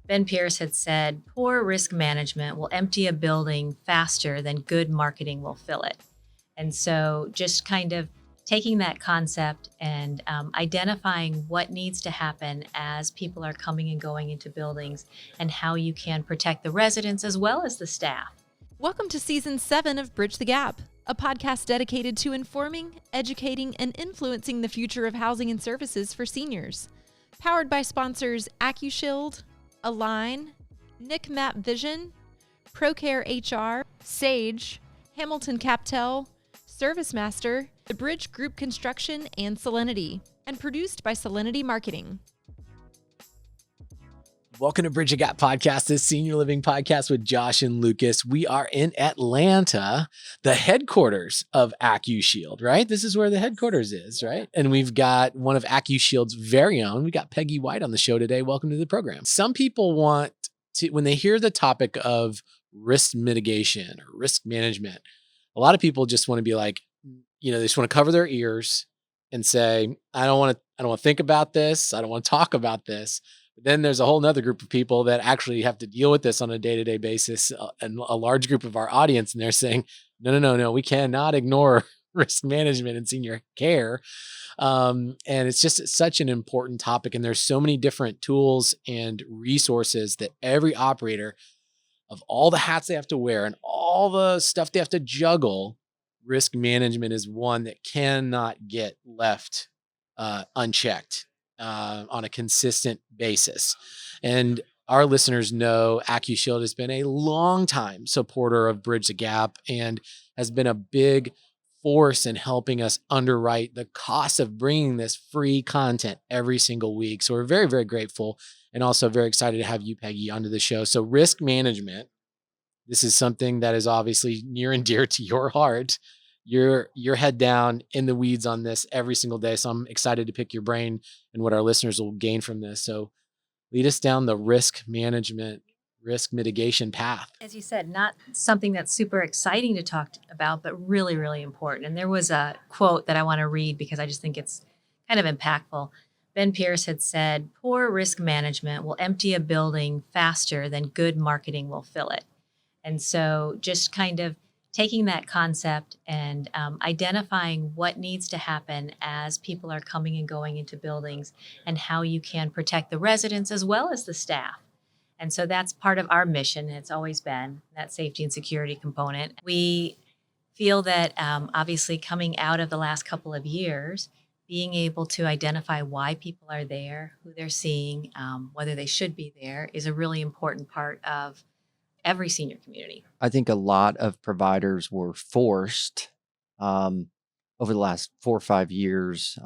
Ben Pierce had said, poor risk management will empty a building faster than good marketing will fill it. And so just kind of taking that concept and identifying what needs to happen as people are coming and going into buildings and how you can protect the residents as well as the staff. Welcome to Season 7 of Bridge the Gap, a podcast dedicated to informing, educating, and influencing the future of housing and services for seniors. Powered by sponsors Accushield, Align, Nick Map Vision, ProCare HR, Sage, Hamilton Captel, ServiceMaster, The Bridge Group Construction, and Solinity, and produced by Solinity Marketing. Welcome to Bridge the Gap Podcast, this senior living podcast with Josh and Lucas. We are in Atlanta, the headquarters of Accushield, right? This is where the headquarters is, right? And we've got one of Accushield's very own. We got Peggy White on the show today. Welcome to the program. Some people want to, when they hear the topic of risk mitigation or risk management, a lot of people just want to be like, they just want to cover their ears and say, I don't want to think about this. I don't want to talk about this. But then there's a whole nother group of people that actually have to deal with this on a day-to-day basis, and a large group of our audience. And they're saying, no, we cannot ignore risk management and senior care. And it's just such an important topic. And there's so many different tools and resources that every operator, of all the hats they have to wear and all the stuff they have to juggle, risk management is one that cannot get left unchecked on a consistent basis. And our listeners know Accushield has been a long time supporter of Bridge the Gap and has been a big force in helping us underwrite the cost of bringing this free content every single week. So we're very, very grateful and also very excited to have you, Peggy, onto the show. So risk management, this is something that is obviously near and dear to your heart. You're head down in the weeds on this every single day. So I'm excited to pick your brain and what our listeners will gain from this. So lead us down the risk management, risk mitigation path. As you said, not something that's super exciting to talk about, but really, really important. And there was a quote that I want to read because I just think it's kind of impactful. Ben Pierce had said, poor risk management will empty a building faster than good marketing will fill it. And so just kind of taking that concept and identifying what needs to happen as people are coming and going into buildings and how you can protect the residents as well as the staff. And so that's part of our mission. It's always been that safety and security component. We feel that obviously coming out of the last couple of years, being able to identify why people are there, who they're seeing, whether they should be there, is a really important part of every senior community. I think a lot of providers were forced over the last 4 or 5 years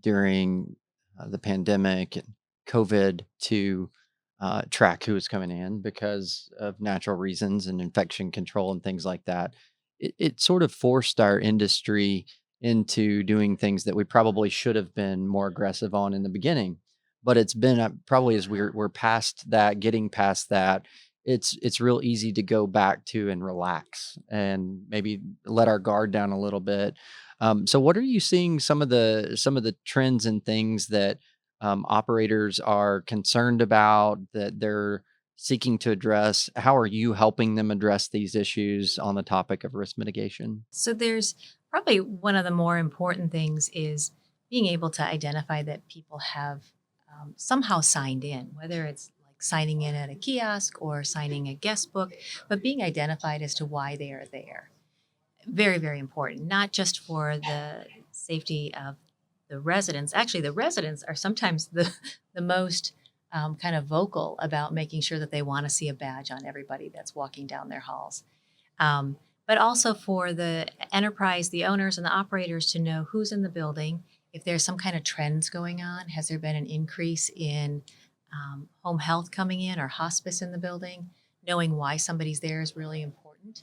during the pandemic and COVID to track who was coming in because of natural reasons and infection control and things like that. It sort of forced our industry into doing things that we probably should have been more aggressive on in the beginning. But it's been probably as we're past that, getting past that, it's real easy to go back to and relax and maybe let our guard down a little bit. So what are you seeing some of the trends and things that operators are concerned about that they're seeking to address? How are you helping them address these issues on the topic of risk mitigation? So there's probably one of the more important things is being able to identify that people have somehow signed in, whether it's signing in at a kiosk or signing a guest book, but being identified as to why they are there. Very, very important, not just for the safety of the residents. Actually, the residents are sometimes the most kind of vocal about making sure that they want to see a badge on everybody that's walking down their halls. But also for the enterprise, the owners and the operators to know who's in the building, if there's some kind of trends going on. Has there been an increase in home health coming in or hospice in the building? Knowing why somebody's there is really important.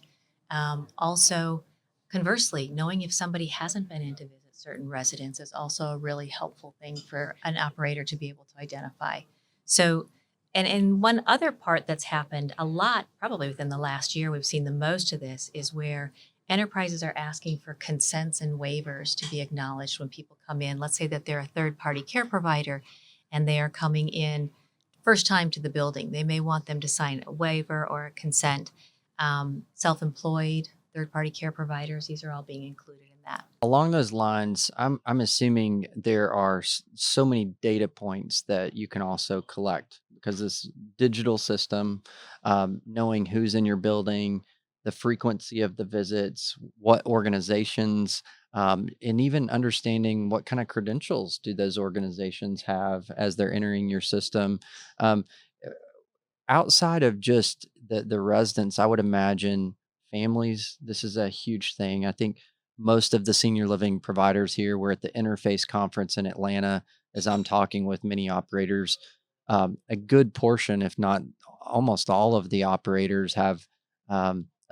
Also, conversely, knowing if somebody hasn't been in to visit certain residents is also a really helpful thing for an operator to be able to identify. So, and one other part that's happened a lot, probably within the last year, we've seen the most of this, is where enterprises are asking for consents and waivers to be acknowledged when people come in. Let's say that they're a third-party care provider and they are coming in first time to the building. They may want them to sign a waiver or a consent. Self-employed, third-party care providers, these are all being included in that. Along those lines, I'm assuming there are so many data points that you can also collect because this digital system, knowing who's in your building, the frequency of the visits, what organizations, and even understanding what kind of credentials do those organizations have as they're entering your system. Um, Outside of just the residents, I would imagine families, this is a huge thing. I think most of the senior living providers here, we're at the Interface Conference in Atlanta, as I'm talking with many operators. A good portion, if not almost all of the operators, have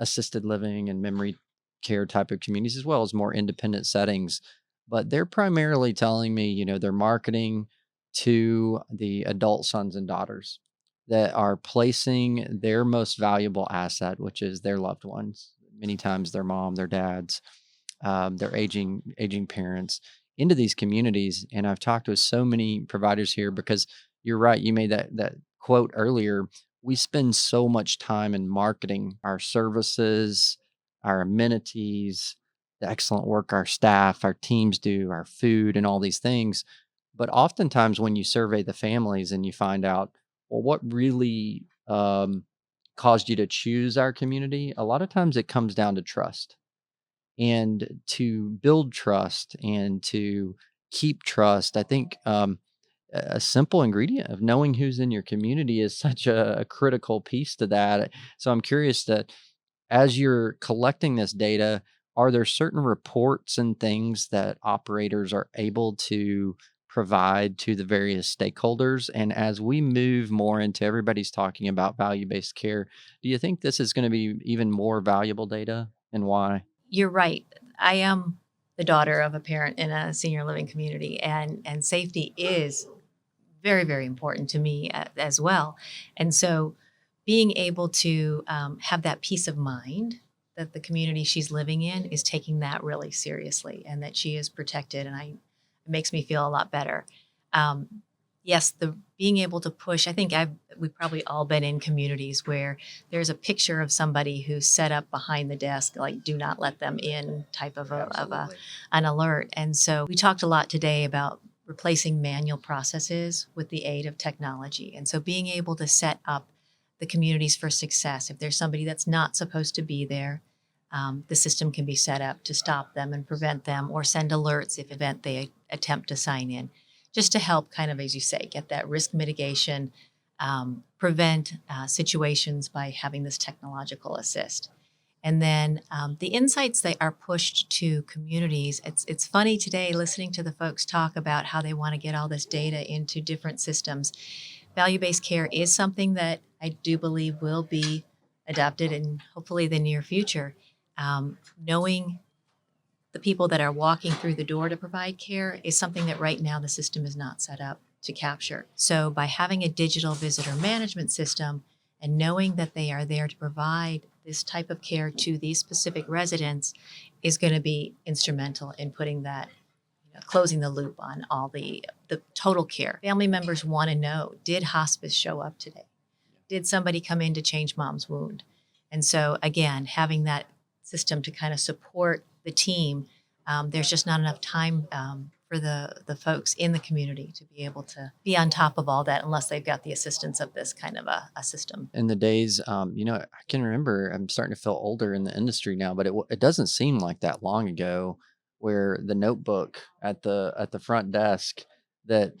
assisted living and memory care type of communities, as well as more independent settings. But they're primarily telling me, they're marketing to the adult sons and daughters that are placing their most valuable asset, which is their loved ones, many times their mom, their dads, their aging parents, into these communities. And I've talked with so many providers here because you're right. You made that quote earlier. We spend so much time in marketing our services, our amenities, the excellent work our staff, our teams do, our food, and all these things. But oftentimes, when you survey the families and you find out, well, what really caused you to choose our community? A lot of times it comes down to trust. And to build trust and to keep trust, I think a simple ingredient of knowing who's in your community is such a critical piece to that. So I'm curious that as you're collecting this data, are there certain reports and things that operators are able to provide to the various stakeholders? And as we move more into everybody's talking about value based care, do you think this is going to be even more valuable data and why? You're right. I am the daughter of a parent in a senior living community, and safety is very, very important to me as well. And so being able to have that peace of mind that the community she's living in is taking that really seriously and that she is protected, and it makes me feel a lot better. Um, yes, the being able to push, I think we've probably all been in communities where there's a picture of somebody who's set up behind the desk, like do not let them in type of an alert. And so we talked a lot today about replacing manual processes with the aid of technology. And so being able to set up the communities for success. If there's somebody that's not supposed to be there, the system can be set up to stop them and prevent them or send alerts if event they attempt to sign in, just to help kind of, as you say, get that risk mitigation, prevent situations by having this technological assist. And then the insights that are pushed to communities. It's funny today listening to the folks talk about how they want to get all this data into different systems. Value-based care is something that I do believe will be adopted in hopefully the near future. Knowing the people that are walking through the door to provide care is something that right now the system is not set up to capture. So by having a digital visitor management system and knowing that they are there to provide this type of care to these specific residents is going to be instrumental in putting that, closing the loop on all the total care. Family members want to know, did hospice show up today? Did somebody come in to change mom's wound? And so again, having that system to kind of support the team, there's just not enough time for the folks in the community to be able to be on top of all that unless they've got the assistance of this kind of a system. In the days, I can remember, I'm starting to feel older in the industry now, but it doesn't seem like that long ago where the notebook at the front desk that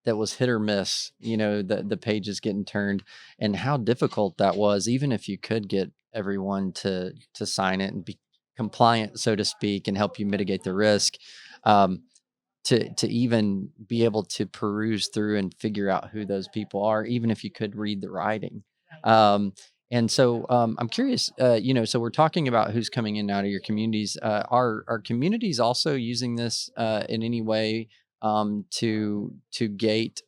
that was hit or miss, the pages getting turned, and how difficult that was, even if you could get everyone to sign it and be compliant, so to speak, and help you mitigate the risk. Um, to even be able to peruse through and figure out who those people are, even if you could read the writing. Um, and so I'm curious, so we're talking about who's coming in and out of your communities. Are communities also using this in any way to gate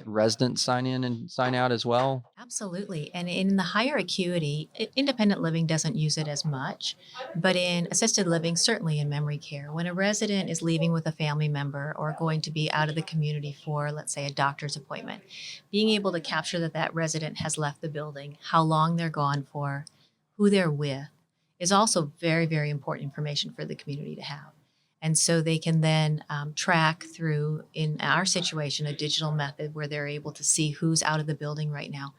residents sign in and sign out as well? Absolutely. And in the higher acuity, independent living doesn't use it as much, but in assisted living, certainly in memory care, when a resident is leaving with a family member or going to be out of the community for, let's say, a doctor's appointment, being able to capture that that resident has left the building, how long they're gone for, who they're with, is also very, very important information for the community to have. And so they can then track through, in our situation, a digital method where they're able to see who's out of the building right now.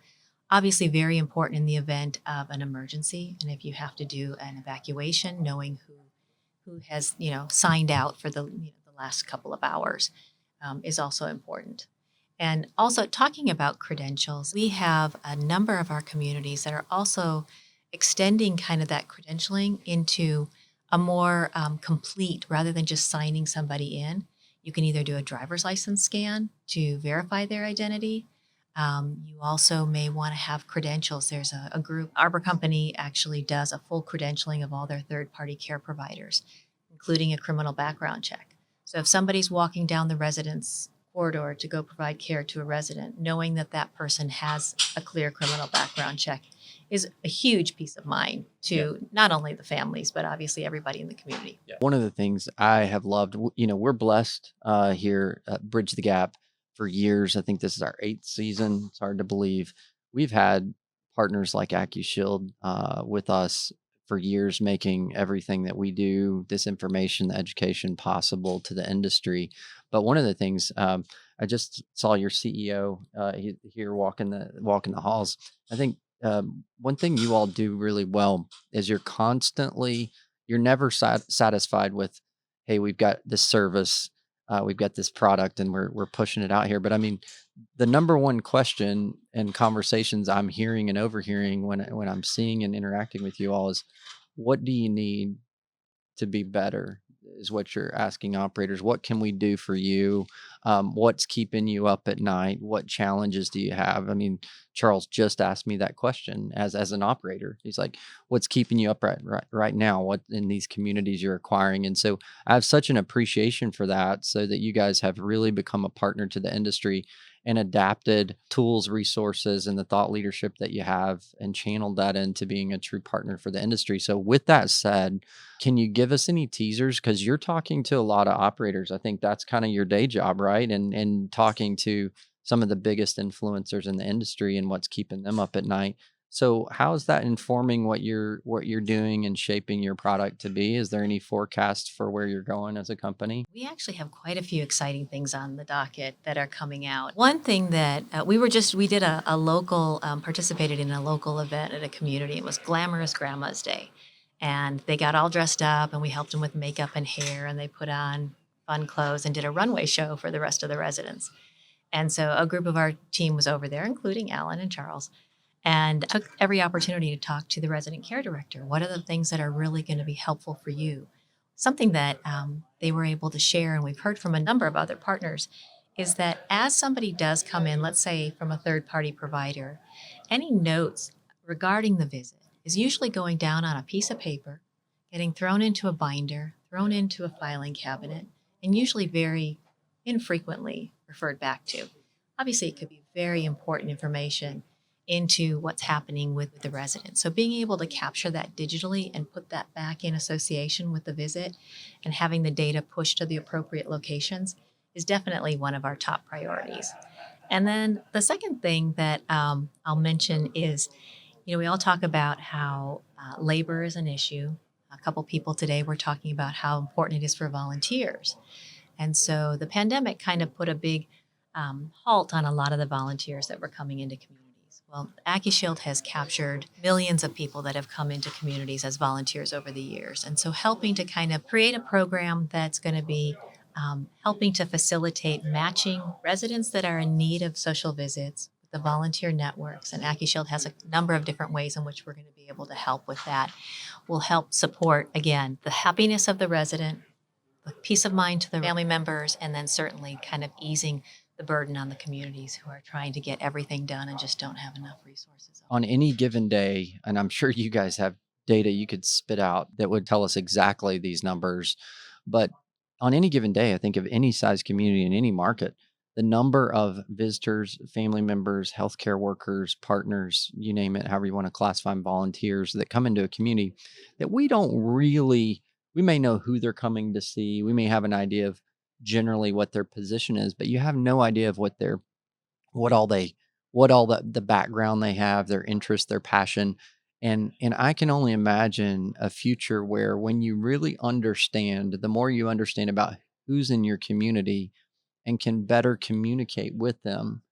Obviously, very important in the event of an emergency, and if you have to do an evacuation, knowing who has signed out for the last couple of hours is also important. And also talking about credentials, we have a number of our communities that are also extending kind of that credentialing into a more complete, rather than just signing somebody in. You can either do a driver's license scan to verify their identity. You also may want to have credentials. There's a group, Arbor Company actually does a full credentialing of all their third-party care providers, including a criminal background check. So if somebody's walking down the residence corridor to go provide care to a resident, knowing that that person has a clear criminal background check is a huge peace of mind to not only the families, but obviously everybody in the community. One of the things I have loved, we're blessed here at Bridge the Gap for years. I think this is our 8th season. It's hard to believe. We've had partners like Accushield with us for years, making everything that we do, this information, the education possible to the industry. But one of the things, I just saw your CEO here walking the halls. I think one thing you all do really well is you're never satisfied with, hey, we've got this service, we've got this product, and we're pushing it out here. But I mean, the number one question and conversations I'm hearing and overhearing when I'm seeing and interacting with you all is, what do you need to be better? Is what you're asking operators. What can we do for you? What's keeping you up at night? What challenges do you have? I mean, Charles just asked me that question as an operator. He's like, "What's keeping you up right now? What in these communities you're acquiring?" And so I have such an appreciation for that, so that you guys have really become a partner to the industry and adapted tools, resources, and the thought leadership that you have and channeled that into being a true partner for the industry. So with that said, can you give us any teasers? Because you're talking to a lot of operators. I think that's kind of your day job, right? And talking to some of the biggest influencers in the industry and what's keeping them up at night. So how is that informing what you're doing and shaping your product to be? Is there any forecast for where you're going as a company? We actually have quite a few exciting things on the docket that are coming out. One thing that we did a local, participated in a local event at a community. It was Glamorous Grandma's Day. And they got all dressed up and we helped them with makeup and hair, and they put on fun clothes and did a runway show for the rest of the residents. And so a group of our team was over there, including Alan and Charles, and took every opportunity to talk to the resident care director. What are the things that are really going to be helpful for you? Something that they were able to share, and we've heard from a number of other partners, is that as somebody does come in, let's say from a third-party provider, any notes regarding the visit is usually going down on a piece of paper, getting thrown into a binder, thrown into a filing cabinet, and usually very infrequently referred back to. Obviously, it could be very important information into what's happening with the resident. So being able to capture that digitally and put that back in association with the visit and having the data pushed to the appropriate locations is definitely one of our top priorities. And then the second thing that I'll mention is, we all talk about how labor is an issue. A couple people today were talking about how important it is for volunteers. And so the pandemic kind of put a big halt on a lot of the volunteers that were coming into communities. Well, Accushield has captured millions of people that have come into communities as volunteers over the years. And so helping to kind of create a program that's going to be helping to facilitate matching residents that are in need of social visits with the volunteer networks. And Accushield has a number of different ways in which we're going to be able to help with that. Will help support, again, the happiness of the resident, the peace of mind to the family members, and then certainly kind of easing the burden on the communities who are trying to get everything done and just don't have enough resources. On any given day, and I'm sure you guys have data you could spit out that would tell us exactly these numbers, but on any given day, I think of any size community in any market, the number of visitors, family members, healthcare workers, partners, you name it, however you want to classify them, volunteers that come into a community that we may know who they're coming to see. We may have an idea of generally what their position is, but you have no idea of what all the background they have, their interest, their passion. And I can only imagine a future where when you really understand, the more you understand about who's in your community and can better communicate with them,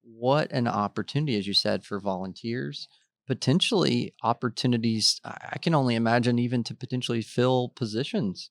what an opportunity, as you said, for volunteers, potentially opportunities. I can only imagine even to potentially fill positions,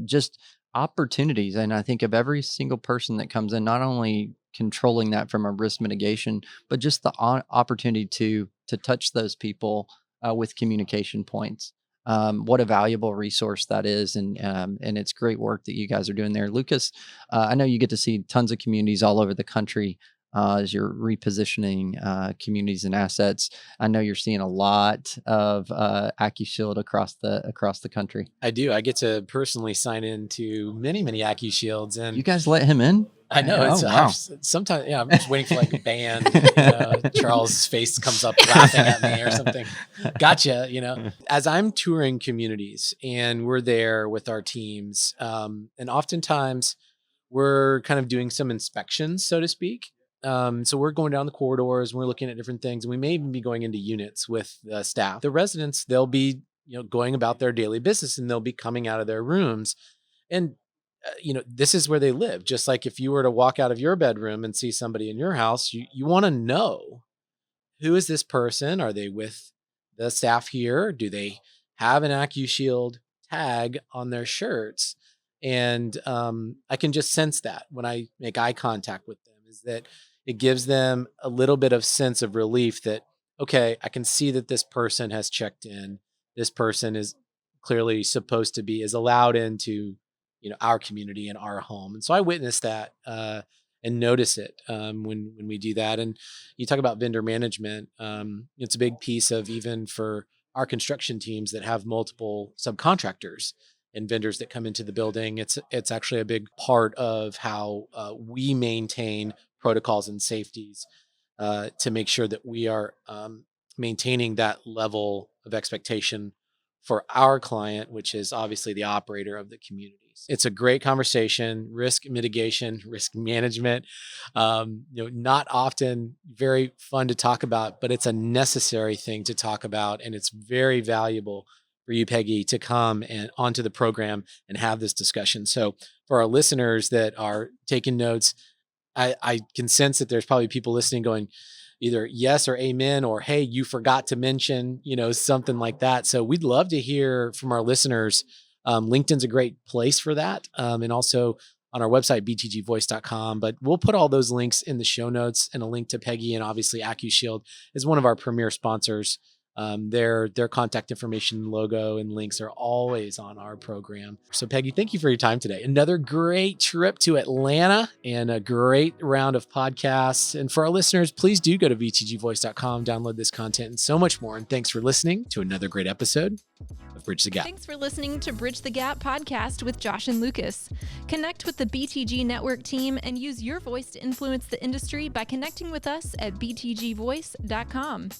just opportunities. And I think of every single person that comes in, not only controlling that from a risk mitigation, but just the opportunity to touch those people with communication points. What a valuable resource that is, and it's great work that you guys are doing there, Lucas. I know you get to see tons of communities all over the country as you're repositioning communities and assets. I know you're seeing a lot of Accushield across the country. I do. I get to personally sign into many, many Accushields, and You guys let him in? I know it's Oh, wow. sometimes. Yeah, I'm just waiting for like a band. Charles's face comes up laughing at me or something. Gotcha. As I'm touring communities and we're there with our teams, and oftentimes we're kind of doing some inspections, so to speak. So we're going down the corridors and we're looking at different things, and we may even be going into units with the staff. The residents, they'll be going about their daily business, and they'll be coming out of their rooms, and this is where they live. Just like if you were to walk out of your bedroom and see somebody in your house, you want to know, who is this person? Are they with the staff here? Do they have an Accushield tag on their shirts? And I can just sense that when I make eye contact with them, is that it gives them a little bit of sense of relief that, okay, I can see that this person has checked in. This person is clearly supposed to be, is allowed into our community and our home. And so I witness that and notice it when we do that. And you talk about vendor management. It's a big piece of, even for our construction teams that have multiple subcontractors and vendors that come into the building. It's actually a big part of how we maintain protocols and safeties to make sure that we are maintaining that level of expectation for our client, which is obviously the operator of the communities. It's a great conversation. Risk mitigation, risk management, not often very fun to talk about, but it's a necessary thing to talk about. And it's very valuable for you, Peggy, to come and onto the program and have this discussion. So for our listeners that are taking notes, I can sense that there's probably people listening going either yes or amen, or, hey, you forgot to mention, something like that. So we'd love to hear from our listeners. LinkedIn's a great place for that. And also on our website, btgvoice.com, but we'll put all those links in the show notes, and a link to Peggy, and obviously Accushield is one of our premier sponsors. Their contact information, logo, and links are always on our program. So Peggy, thank you for your time today. Another great trip to Atlanta and a great round of podcasts. And for our listeners, please do go to btgvoice.com, download this content and so much more. And thanks for listening to another great episode of Bridge the Gap. Thanks for listening to Bridge the Gap podcast with Josh and Lucas. Connect with the BTG Network team and use your voice to influence the industry by connecting with us at btgvoice.com.